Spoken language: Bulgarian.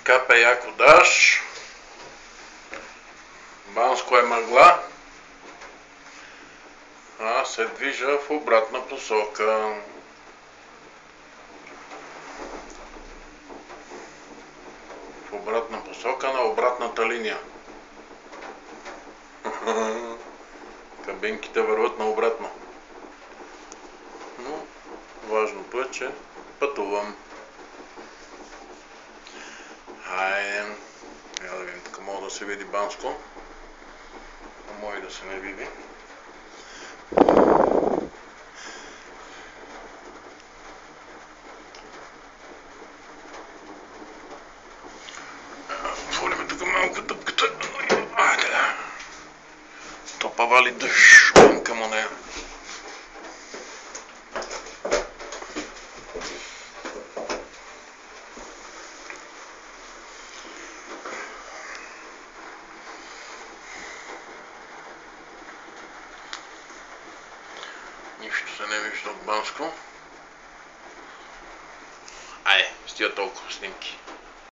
Капе яко дъжд. Банско е мъгла. Аз се движа в обратна посока. В обратна посока на обратната линия. Кабинките върват наобратно. Но важното е, че пътувам. Хайде. Да видим, така мога да се види Банско. А може и да се не види. Отвориме тук малко дъпката. Айде. Топа вали дъжд към нея. Нищо се не вижда от Банско. Айде, с тия толкова снимки.